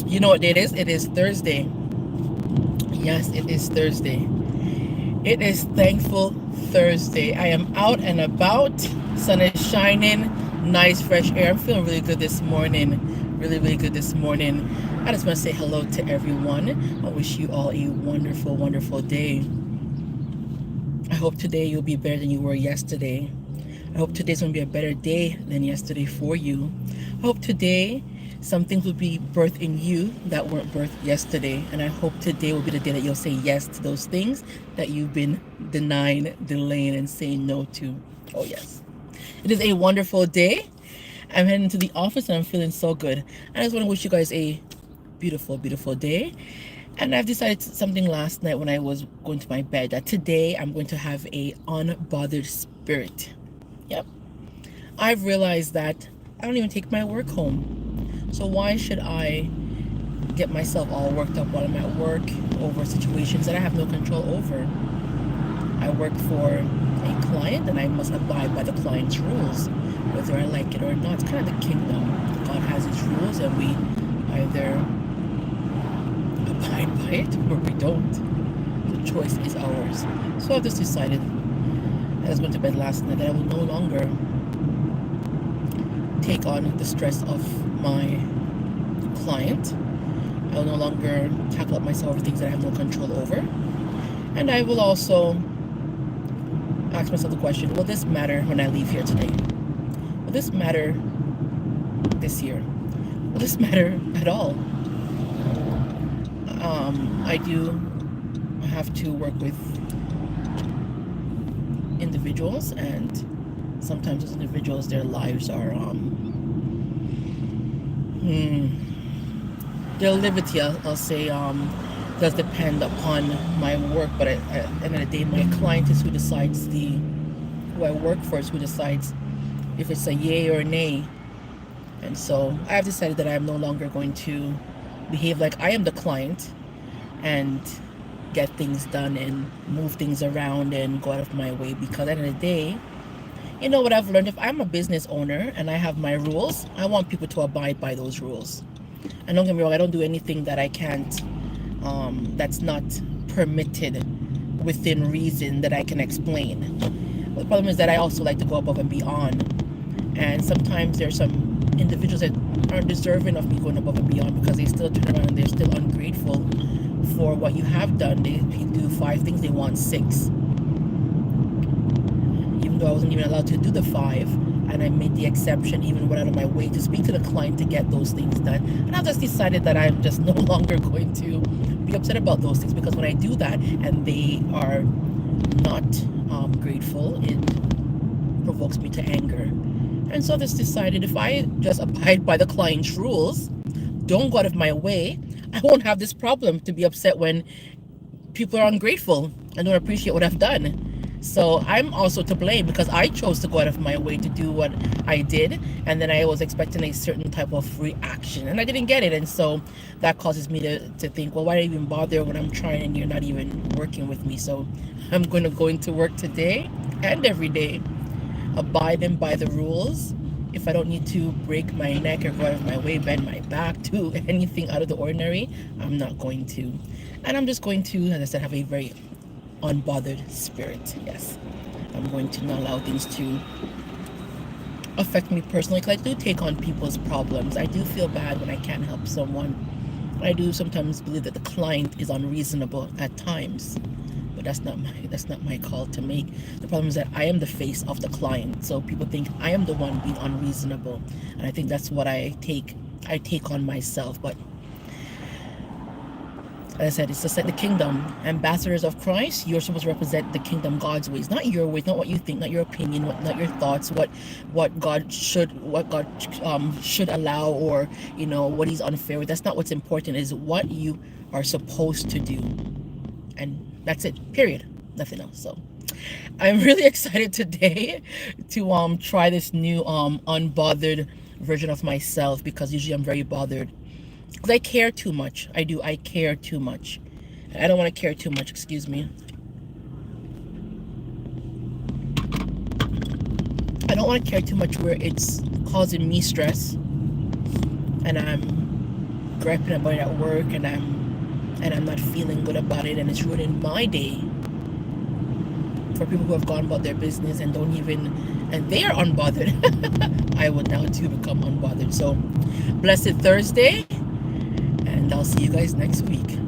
You know what day it is? It is Thursday. Yes, it is Thursday. It is Thankful Thursday. I am out and about. Sun is shining. Nice fresh air. I'm feeling really good this morning. Really, really good this morning. I just want to say hello to everyone. I wish you all a wonderful, wonderful day. I hope today you'll be better than you were yesterday. I hope today's going to be a better day than yesterday for you. I hope today some things will be birthed in you that weren't birthed yesterday. And I hope today will be the day that you'll say yes to those things that you've been denying, delaying, and saying no to. Oh, yes. It is a wonderful day. I'm heading to the office and I'm feeling so good. I just want to wish you guys a beautiful, beautiful day. And I've decided something last night when I was going to my bed that today I'm going to have a unbothered spirit. Yep. I've realized that I don't even take my work home. So why should I get myself all worked up while I'm at work over situations that I have no control over? I work for a client and I must abide by the client's rules, whether I like it or not. It's kind of the kingdom. God has his rules and we either abide by it or we don't. The choice is ours. So I've just decided, I was going to bed last night, that I will no longer take on the stress of my client. I will no longer tackle up myself with things that I have no control over. And I will also ask myself the question, will this matter when I leave here today? Will this matter this year? Will this matter at all? I do have to work with individuals, and sometimes those individuals, their lives are their liberty, I'll say, does depend upon my work. But at the end of the day, my client is who decides who I work for is who decides if it's a yay or a nay. And so I've decided that I'm no longer going to behave like I am the client and get things done and move things around and go out of my way, because at the end of the day, you know what I've learned? If I'm a business owner and I have my rules, I want people to abide by those rules. And don't get me wrong, I don't do anything that I can't, that's not permitted within reason that I can explain. But the problem is that I also like to go above and beyond. And sometimes there's some individuals that aren't deserving of me going above and beyond because they still turn around and they're still ungrateful for what you have done. They do 5 things, they want 6. Even though I wasn't even allowed to do the 5, and I made the exception, even went out of my way to speak to the client to get those things done. And I've just decided that I'm just no longer going to be upset about those things, because when I do that and they are not grateful, it provokes me to anger. And so I just decided, if I just abide by the client's rules, don't go out of my way, I won't have this problem to be upset when people are ungrateful and don't appreciate what I've done. So I'm also to blame because I chose to go out of my way to do what I did, and then I was expecting a certain type of reaction and I didn't get it. And so that causes me to think, well, why even bother when I'm trying and you're not even working with me? So I'm going to go into work today and every day abiding by the rules. If I don't need to break my neck or go out of my way, bend my back, do anything out of the ordinary, I'm not going to. And I'm just going to, as I said, have a very unbothered spirit. Yes, I'm going to not allow things to affect me personally, because I do take on people's problems. I do feel bad when I can't help someone. I do sometimes believe that the client is unreasonable at times, but that's not my call to make. The problem is that I am the face of the client, so people think I am the one being unreasonable, and I think that's what I take on myself. But as I said, it's just like the kingdom. Ambassadors of Christ, you're supposed to represent the kingdom God's ways, not your ways, not what you think, not your opinion, not your thoughts, what God should allow, or what He's unfair with. That's not what's important. Is what you are supposed to do, and that's it. Period. Nothing else. So I'm really excited today to try this new unbothered version of myself, because usually I'm very bothered. Because I care too much. I care too much. I don't want to care too much, excuse me. I don't want to care too much where it's causing me stress and I'm griping about it at work, and I'm not feeling good about it, and it's ruining my day. For people who have gone about their business and don't even, and they are unbothered, I would now too become unbothered. So blessed Thursday, and I'll see you guys next week.